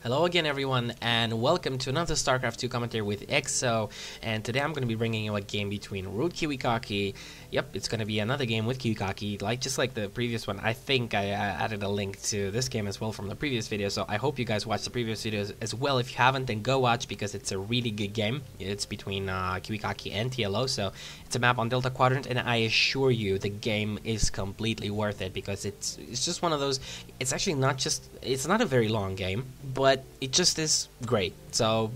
Hello again everyone, and welcome to another StarCraft 2 commentary with EXO. And today I'm going to be bringing you a game between Root Kiwikaki. Yep, it's going to be another game with Kiwikaki, just like the previous one. I think I added a link to this game as well from the previous video, so I hope you guys watched the previous videos as well. If you haven't, then go watch, because it's a really good game. It's between Kiwikaki and TLO, so it's a map on Delta Quadrant, and I assure you the game is completely worth it, because it's just one of those. It's actually it's not a very long game, but it just is great. So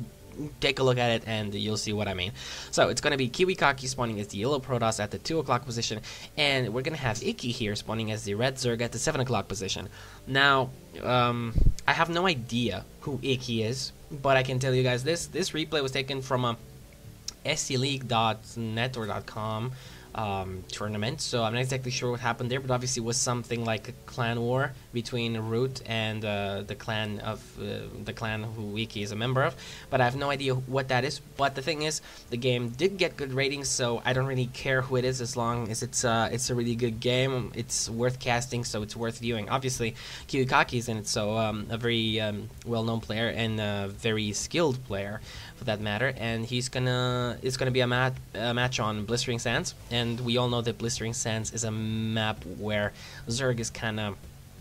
take a look at it and you'll see what I mean. So it's going to be Kiwikaki spawning as the yellow Protoss at the 2 o'clock position, and we're going to have Ikki here spawning as the red Zerg at the 7 o'clock position. Now, I have no idea who Ikki is, but I can tell you guys this replay was taken from a scleague.net or .com tournament, so I'm not exactly sure what happened there, but obviously it was something like a clan war between Root and the clan who Ikki is a member of, but I have no idea what that is. But the thing is, the game did get good ratings, so I don't really care who it is as long as it's a really good game. It's worth casting, so it's worth viewing. Obviously, Kiwikaki is in it, so a very well-known player and a very skilled player, for that matter, and it's gonna be a match on Blistering Sands, and we all know that Blistering Sands is a map where Zerg is kind of,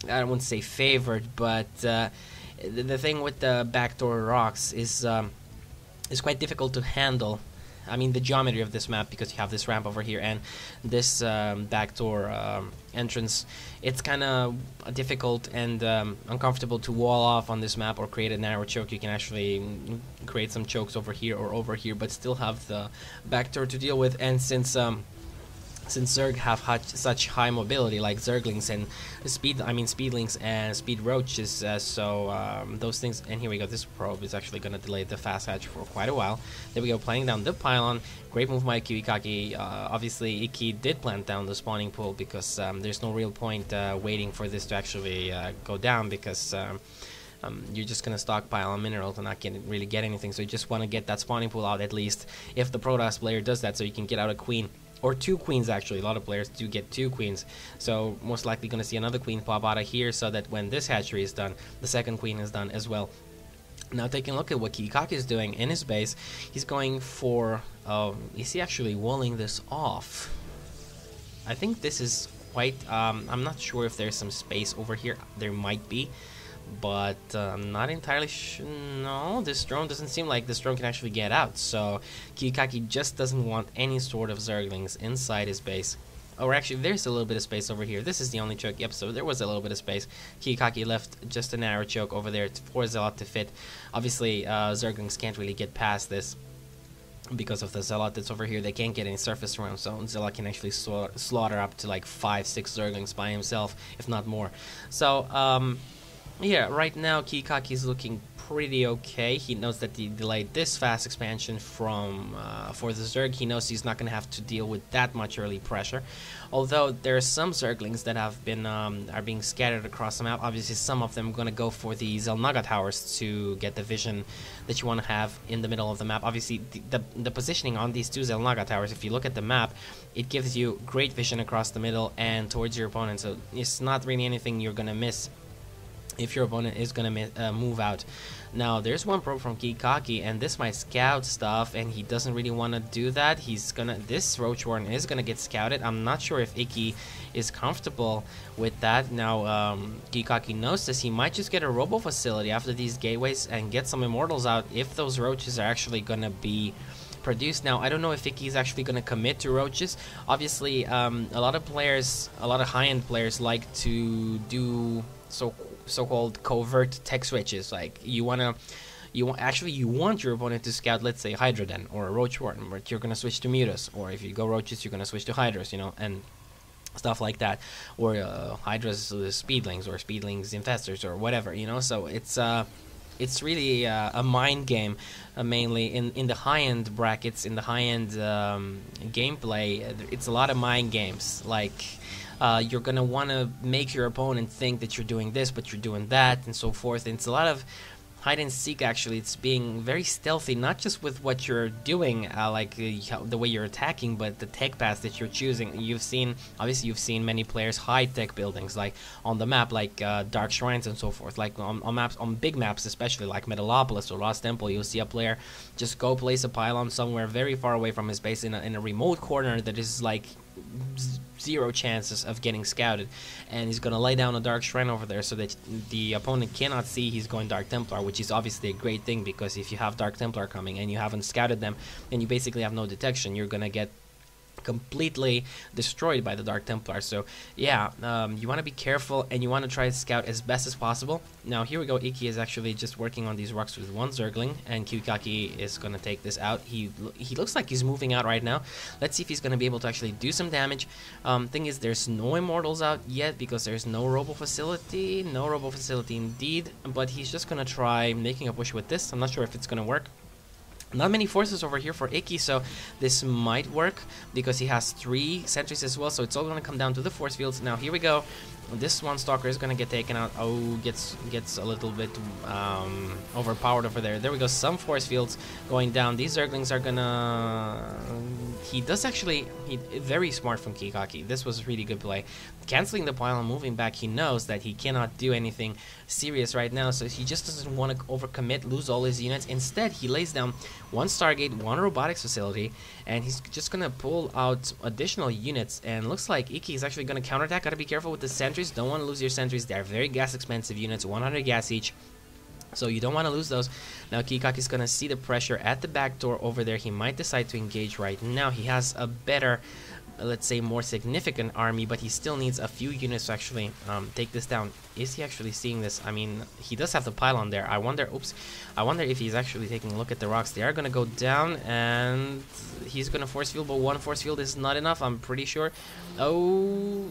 I wouldn't say favored, but the thing with the backdoor rocks is quite difficult to handle. I mean, the geometry of this map, because you have this ramp over here and this backdoor entrance, it's kind of difficult and uncomfortable to wall off on this map or create a narrow choke. You can actually create some chokes over here or over here, but still have the backdoor to deal with. And since Zerg have such high mobility, like Zerglings and Speedlings and Speed Roaches, those things. And here we go. This probe is actually going to delay the fast hatch for quite a while. There we go, playing down the pylon. Great move by Kiwikaki. Obviously, Ikki did plant down the spawning pool, because there's no real point waiting for this to actually go down, because you're just going to stockpile on minerals and not really get anything. So you just want to get that spawning pool out, at least if the Protoss player does that, so you can get out a queen. Or 2 queens, actually. A lot of players do get 2 queens. So most likely going to see another queen pop out of here, so that when this hatchery is done, the second queen is done as well. Now taking a look at what Kiwikaki is doing in his base, he's going for... is he actually walling this off? I think this is quite... I'm not sure if there's some space over here. There might be. But I'm not entirely sure. No, this drone doesn't seem like this drone can actually get out. So Kiwikaki just doesn't want any sort of Zerglings inside his base. Or actually, there's a little bit of space over here. This is the only choke. Yep, so there was a little bit of space. Kiwikaki left just a narrow choke over there for Zealot to fit. Obviously, Zerglings can't really get past this because of the Zealot that's over here. They can't get any surface around, so Zealot can actually slaughter up to like 5-6 Zerglings by himself, if not more. So, yeah, right now Kiwikaki is looking pretty okay. He knows that he delayed this fast expansion from for the Zerg. He knows he's not going to have to deal with that much early pressure. Although there are some Zerglings that have been are being scattered across the map. Obviously, some of them are going to go for the Xel'Naga towers to get the vision that you want to have in the middle of the map. Obviously, the positioning on these 2 Xel'Naga towers, if you look at the map, it gives you great vision across the middle and towards your opponent. So it's not really anything you're going to miss if your opponent is going to move out. Now, there's one probe from Kiwikaki, and this might scout stuff, and he doesn't really want to do that. This Roach Warren is going to get scouted. I'm not sure if Ikki is comfortable with that. Now, Kiwikaki knows this. He might just get a robo facility after these gateways and get some immortals out if those roaches are actually going to be produced. Now, I don't know if Ikki is actually going to commit to roaches. Obviously, a lot of high-end players like to do so-called covert tech switches. Like you want your opponent to scout, let's say, Hydra Den or a Roach Warden, but you're gonna switch to Mutas, or if you go Roaches, you're gonna switch to Hydras, and stuff like that, or Hydras Speedlings, or Speedlings Infestors, or whatever, So it's really a mind game, mainly in the high-end brackets, in the high-end gameplay. It's a lot of mind games, like you're going to want to make your opponent think that you're doing this, but you're doing that, and so forth. And it's a lot of hide and seek. Actually, it's being very stealthy, not just with what you're doing, the way you're attacking, but the tech paths that you're choosing. Obviously you've seen many players hide tech buildings, like on the map, like Dark Shrines and so forth, like on big maps, especially like Metalopolis or Lost Temple. You'll see a player just go place a pylon somewhere very far away from his base in a remote corner that is like zero chances of getting scouted, and he's gonna lay down a Dark Shrine over there so that the opponent cannot see he's going Dark Templar, which is obviously a great thing, because if you have Dark Templar coming and you haven't scouted them, then you basically have no detection. You're gonna get completely destroyed by the Dark Templar. So yeah, you want to be careful, and you want to try to scout as best as possible. Now here we go. Ikki is actually just working on these rocks with one Zergling, and Kiwikaki is going to take this out. He looks like he's moving out right now. Let's see if he's going to be able to actually do some damage. Thing is, there's no Immortals out yet because there's no Robo Facility. No Robo Facility indeed, but he's just going to try making a push with this. I'm not sure if it's going to work. Not many forces over here for Ikki, so this might work because he has 3 sentries as well, so it's all going to come down to the force fields. Now here we go. This one Stalker is going to get taken out. Oh, gets a little bit overpowered over there. There we go. Some force fields going down. These Zerglings are going to... He does actually... Very smart from Kiwikaki. This was really good play. Canceling the pylon, moving back, he knows that he cannot do anything serious right now, so he just doesn't want to overcommit, lose all his units. Instead, he lays down 1 Stargate, 1 Robotics Facility, and he's just going to pull out additional units, and looks like Ikki is actually going to counterattack. Gotta be careful with the sentries. Don't want to lose your sentries. They're very gas expensive units, 100 gas each. So you don't want to lose those. Now Kiwikaki is going to see the pressure at the back door over there. He might decide to engage right now. He has a better, let's say, more significant army, but he still needs a few units to actually take this down. Is he actually seeing this? I mean, he does have the pylon there. I wonder if he's actually taking a look at the rocks. They are going to go down, and he's going to force field, but 1 force field is not enough, I'm pretty sure. Oh,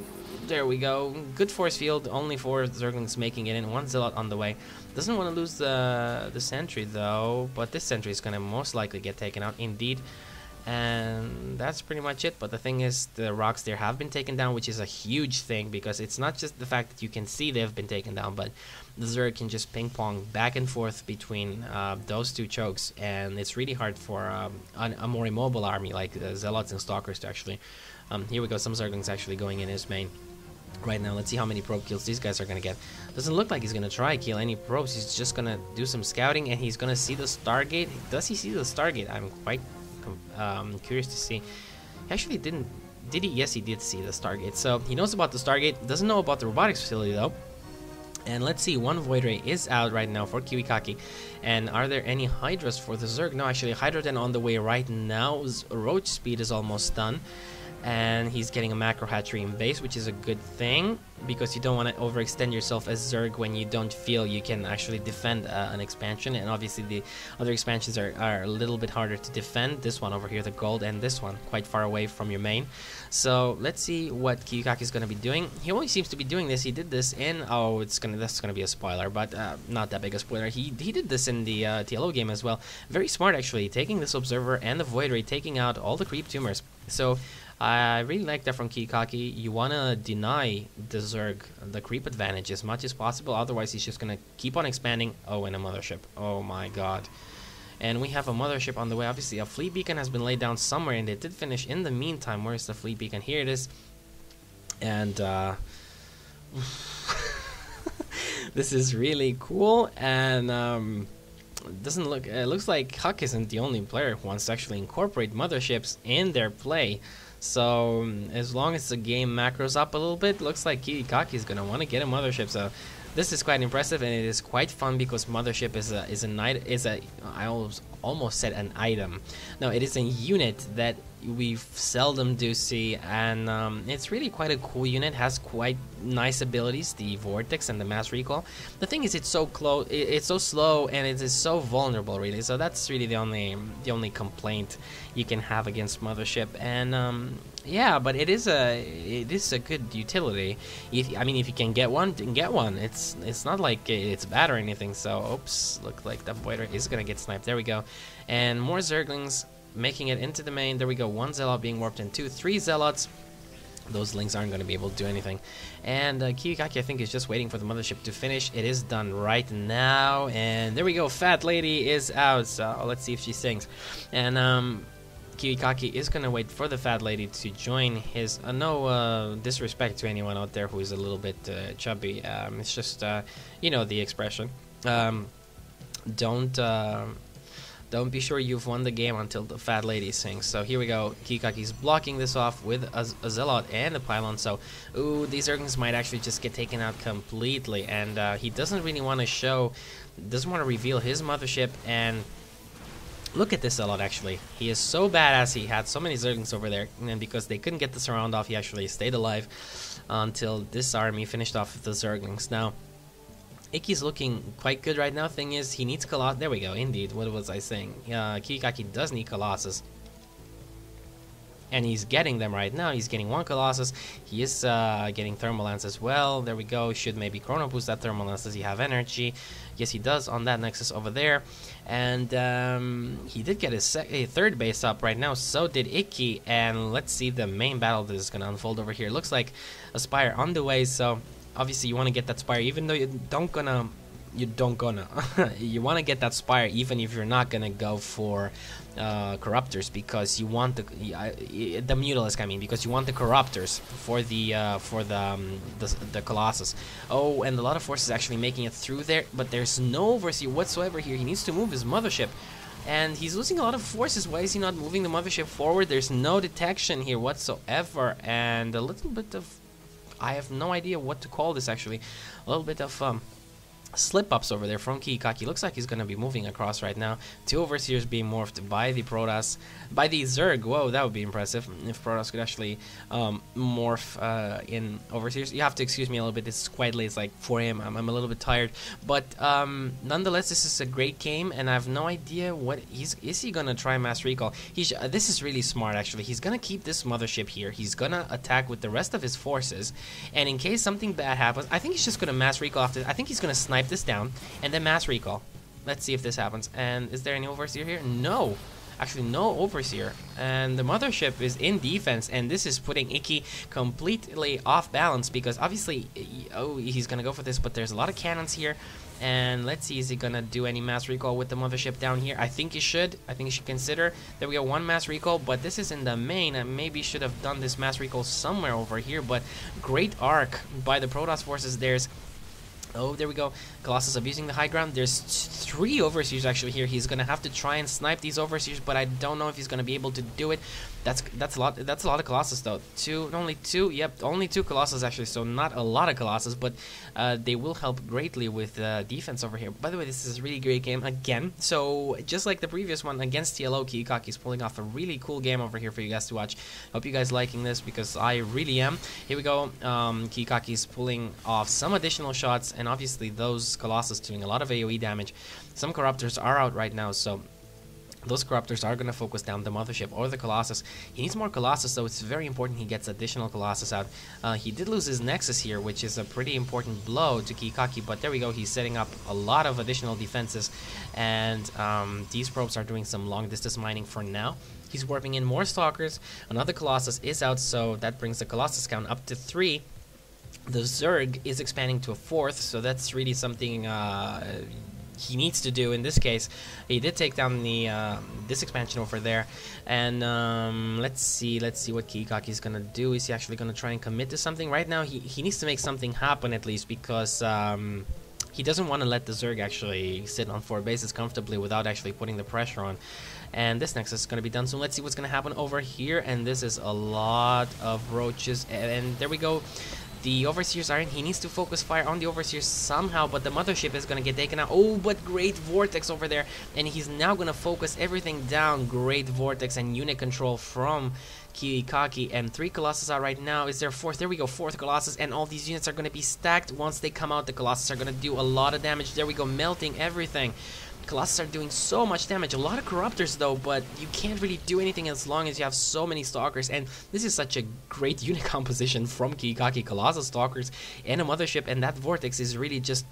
there we go. Good force field, only 4 Zerglings making it in, 1 Zealot on the way. Doesn't want to lose the sentry though, but this sentry is going to most likely get taken out indeed. And that's pretty much it. But the thing is, the rocks there have been taken down, which is a huge thing, because it's not just the fact that you can see they've been taken down, but the Zerg can just ping pong back and forth between those 2 chokes, and it's really hard for a more immobile army like Zealots and Stalkers to actually... here we go, some Zerglings actually going in his main right now. Let's see how many probe kills these guys are going to get. Doesn't look like he's going to try kill any probes. He's just going to do some scouting, and he's going to see the Stargate. Does he see the Stargate? I'm quite curious to see. He actually didn't. Did he? Yes, he did see the Stargate. So he knows about the Stargate. Doesn't know about the robotics facility though. And let's see, 1 Void Ray is out right now for Kiwikaki. And are there any Hydras for the Zerg? No, actually, Hydra 10 on the way right now. Roach speed is almost done. And he's getting a macro hatchery in base, which is a good thing, because you don't want to overextend yourself as Zerg when you don't feel you can actually defend an expansion. And obviously the other expansions are a little bit harder to defend. This one over here, the gold, and this one quite far away from your main. So let's see what Kiwikaki is going to be doing. He always seems to be doing this. He did this in... Oh, that's gonna be a spoiler, but not that big a spoiler. He did this in the TLO game as well. Very smart, actually, taking this Observer and the Void Ray, taking out all the creep tumors. So I really like that from Kiwikaki. You want to deny the Zerg the creep advantage as much as possible, otherwise he's just going to keep on expanding. Oh, and a mothership. Oh my god. And we have a mothership on the way. Obviously, a fleet beacon has been laid down somewhere, and it did finish in the meantime. Where's the fleet beacon? Here it is. And this is really cool, and it looks like Huck isn't the only player who wants to actually incorporate motherships in their play. So as long as the game macros up a little bit, looks like Kiwikaki is gonna want to get a mothership. So this is quite impressive, and it is quite fun because mothership I almost said an item. No, it is a unit that we seldom do see, and it's really quite a cool unit. Has quite nice abilities, the vortex and the mass recall. The thing is, it's so close, it's so slow, and it is so vulnerable, really. So that's really the only complaint you can have against mothership. And yeah, but it is a good utility. If you can get one, then get one. It's not like it's bad or anything. So oops, look like the Voider is gonna get sniped. There we go, and more Zerglings making it into the main. There we go, 1 Zealot being warped in 2, 3 Zealots. Those links aren't going to be able to do anything. And Kiwikaki, I think, is just waiting for the mothership to finish. It is done right now. And there we go. Fat Lady is out. So let's see if she sings. And Kiwikaki is going to wait for the Fat Lady to join his... no disrespect to anyone out there who is a little bit chubby. It's just, you know, the expression. Don't be sure you've won the game until the Fat Lady sings. So here we go. Kiwikaki's blocking this off with a Zealot and a Pylon. So, ooh, these Zerglings might actually just get taken out completely. And he doesn't really want to show, doesn't want to reveal his mothership. And look at this Zealot, actually. He is so badass. He had so many Zerglings over there. And because they couldn't get the surround off, he actually stayed alive until this army finished off the Zerglings. Now, Ikki's looking quite good right now. Thing is, he needs Colossus. There we go. Indeed. What was I saying? Kiwikaki does need Colossus. And he's getting them right now. He's getting one Colossus. He is getting Thermal Lance as well. There we go. Should maybe Chrono Boost that Thermal Lance. Does he have energy? Yes, he does on that Nexus over there. And he did get his third base up right now. So did Ikki. And let's see the main battle that is going to unfold over here. Looks like a Spire on the way. So... obviously, you want to get that Spire, even though you want to get that Spire, even if you're not gonna go for Corruptors, because you want the Mutalisk. I mean, because you want the Corruptors for the Colossus. Oh, and a lot of forces actually making it through there, but there's no Overseer whatsoever here. He needs to move his mothership. And he's losing a lot of forces. Why is he not moving the mothership forward? There's no detection here whatsoever, and a little bit of... I have no idea what to call this, actually. A little bit of slip-ups over there from Kiwikaki. Looks like he's going to be moving across right now. Two Overseers being morphed by the Protoss. By the Zerg. Whoa, that would be impressive. If Protoss could actually morph in Overseers. You have to excuse me a little bit. It's quite late. It's like 4 a.m. I'm a little bit tired. But nonetheless, this is a great game. And I have no idea what... Is he going to try Mass Recall? This is really smart, actually. He's going to keep this mothership here. He's going to attack with the rest of his forces. And in case something bad happens, I think he's just going to Mass Recall after... I think he's going to snipe this down and then Mass Recall. Let's see if this happens. And is there any Overseer here? No. Actually, no Overseer. And the mothership is in defense, and this is putting Ikki completely off balance, because obviously, oh, he's gonna go for this, but there's a lot of cannons here. And let's see, is he gonna do any Mass Recall with the mothership down here? I think he should. I think he should consider. There we go, one Mass Recall, but this is in the main. I maybe should have done this Mass Recall somewhere over here, but great arc by the Protoss forces. There's... oh, there we go. Colossus abusing the high ground. There's 3 Overseers actually here. He's gonna have to try and snipe these Overseers, but I don't know if he's gonna be able to do it. That's a lot. That's a lot of Colossus though. Only two. Yep, only 2 Colossus actually. So not a lot of Colossus, but they will help greatly with defense over here. By the way, this is a really great game again. So just like the previous one against TLO, Kiwikaki is pulling off a really cool game over here for you guys to watch. Hope you guys liking this, because I really am. Here we go. Kiwikaki is pulling off some additional shots, and obviously those Colossus doing a lot of AoE damage. Some Corruptors are out right now, so those Corruptors are going to focus down the mothership or the Colossus. He needs more Colossus, so it's very important he gets additional Colossus out. He did lose his Nexus here, which is a pretty important blow to Kiwikaki, but there we go. He's setting up a lot of additional defenses, and these probes are doing some long distance mining for now. He's warping in more Stalkers. Another Colossus is out, so that brings the Colossus count up to 3. The Zerg is expanding to a 4th, so that's really something he needs to do in this case. He did take down the this expansion over there, and let's see what Kiwikaki is gonna do. Is he actually gonna try and commit to something? Right now he needs to make something happen at least, because he doesn't want to let the Zerg actually sit on 4 bases comfortably without actually putting the pressure on. And this Nexus is going to be done soon. Let's see what's going to happen over here. And this is a lot of roaches, and there we go. The Overseers are in. He needs to focus fire on the Overseers somehow, but the mothership is going to get taken out. Oh, but great Vortex over there. And he's now going to focus everything down. Great Vortex and unit control from Kiwikaki. And 3 Colossus are right now. Is there 4th? There we go, 4th Colossus. And all these units are going to be stacked. Once they come out, the Colossus are going to do a lot of damage. There we go, melting everything. Colossus are doing so much damage. A lot of Corruptors though, but you can't really do anything as long as you have so many Stalkers. And this is such a great unit composition from Kiwikaki. Colossus, Stalkers, and a mothership, and that Vortex is really just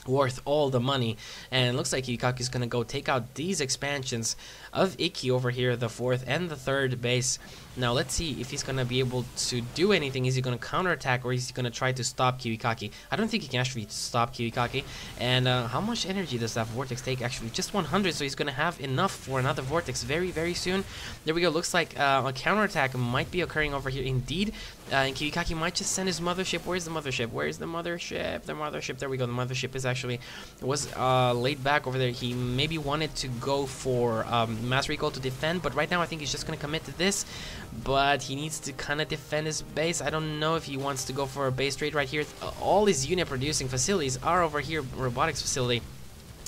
worth all the money. And it looks like Kiwikaki is gonna go take out these expansions of Ikki over here, the 4th and the 3rd base. Now let's see if he's gonna be able to do anything. Is he gonna counterattack, or is he gonna try to stop Kiwikaki? I don't think he can actually stop Kiwikaki. And how much energy does that Vortex take? Actually, just 100, so he's gonna have enough for another Vortex very, very soon. There we go. Looks like a counterattack might be occurring over here indeed. And Kiwikaki might just send his mothership. Where's the mothership? Where's the mothership? The mothership. There we go. The mothership is actually was laid back over there. He maybe wanted to go for mass recall to defend, but right now I think he's just gonna commit to this. But he needs to kind of defend his base. I don't know if he wants to go for a base trade right here. All his unit producing facilities are over here. Robotics facility.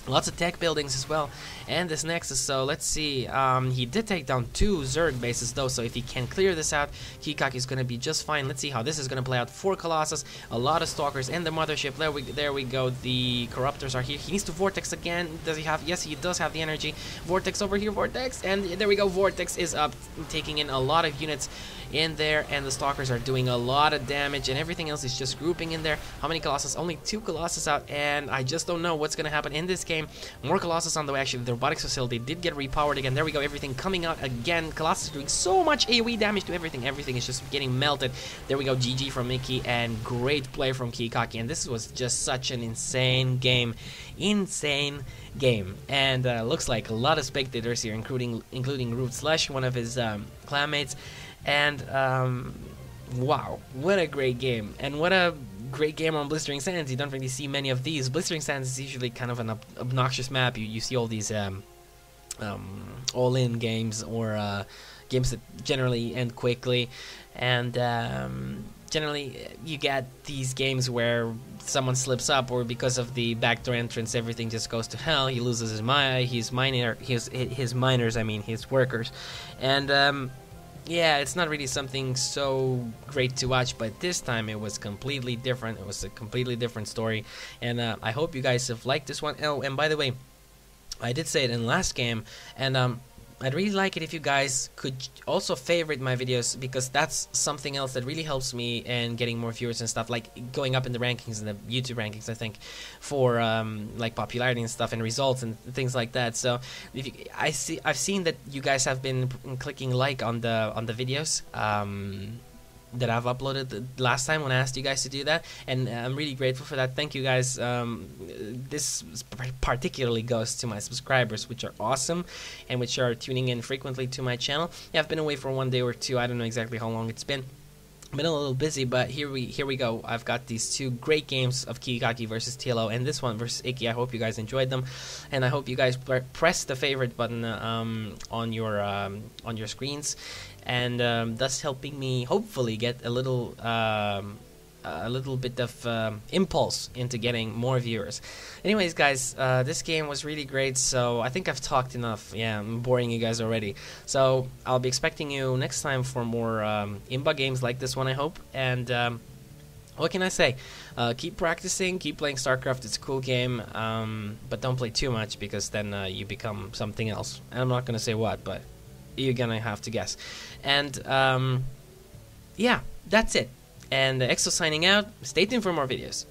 Lots of tech buildings as well, and this Nexus. So let's see. He did take down 2 Zerg bases though, so if he can clear this out, Kiwikaki is going to be just fine. Let's see how this is going to play out. 4 Colossus, a lot of Stalkers, and the mothership. There we go. The Corruptors are here. He needs to Vortex again. Does he have? Yes, he does have the energy. Vortex over here, Vortex, and there we go. Vortex is up, taking in a lot of units in there, and the Stalkers are doing a lot of damage, and everything else is just grouping in there. How many Colossus? Only 2 Colossus out, and I just don't know what's going to happen in this game. More Colossus on the way. Actually, the robotics facility did get repowered again. There we go. Everything coming out again. Colossus doing so much AoE damage to everything. Everything is just getting melted. There we go. GG from Ikki, and great play from Kiwikaki. And this was just such an insane game. Insane game. And looks like a lot of spectators here, including Root Slash, one of his clanmates. And wow, what a great game. And what a great game on Blistering Sands. You don't really see many of these. Blistering Sands is usually kind of an obnoxious map. You see all these all-in games, or games that generally end quickly, and generally you get these games where someone slips up, or because of the backdoor entrance everything just goes to hell. He loses his miners, I mean his workers, and yeah, it's not really something so great to watch, but this time it was completely different. It was a completely different story, and I hope you guys have liked this one. Oh, and by the way, I did say it in the last game, and I'd really like it if you guys could also favorite my videos, because that's something else that really helps me in getting more viewers and stuff, like going up in the rankings, in the YouTube rankings, I think, for like popularity and stuff and results and things like that. So if you, I've seen that you guys have been clicking like on the videos that I've uploaded the last time when I asked you guys to do that, and I'm really grateful for that. Thank you guys. This particularly goes to my subscribers, which are awesome and which are tuning in frequently to my channel. Yeah, I've been away for 1 day or 2. I don't know exactly how long it's been. I've been a little busy, but here we go. I've got these 2 great games of Kiwikaki versus TLO, and this one versus Ikki. I hope you guys enjoyed them, and I hope you guys press the favorite button on your screens, and thus helping me hopefully get a little bit of impulse into getting more viewers. Anyways, guys, this game was really great, so I think I've talked enough. Yeah, I'm boring you guys already. So I'll be expecting you next time for more Imba games like this one, I hope. And what can I say? Keep practicing, keep playing StarCraft. It's a cool game, but don't play too much, because then you become something else. And I'm not gonna say what, but you're gonna have to guess. And yeah, that's it. And EXO signing out. Stay tuned for more videos.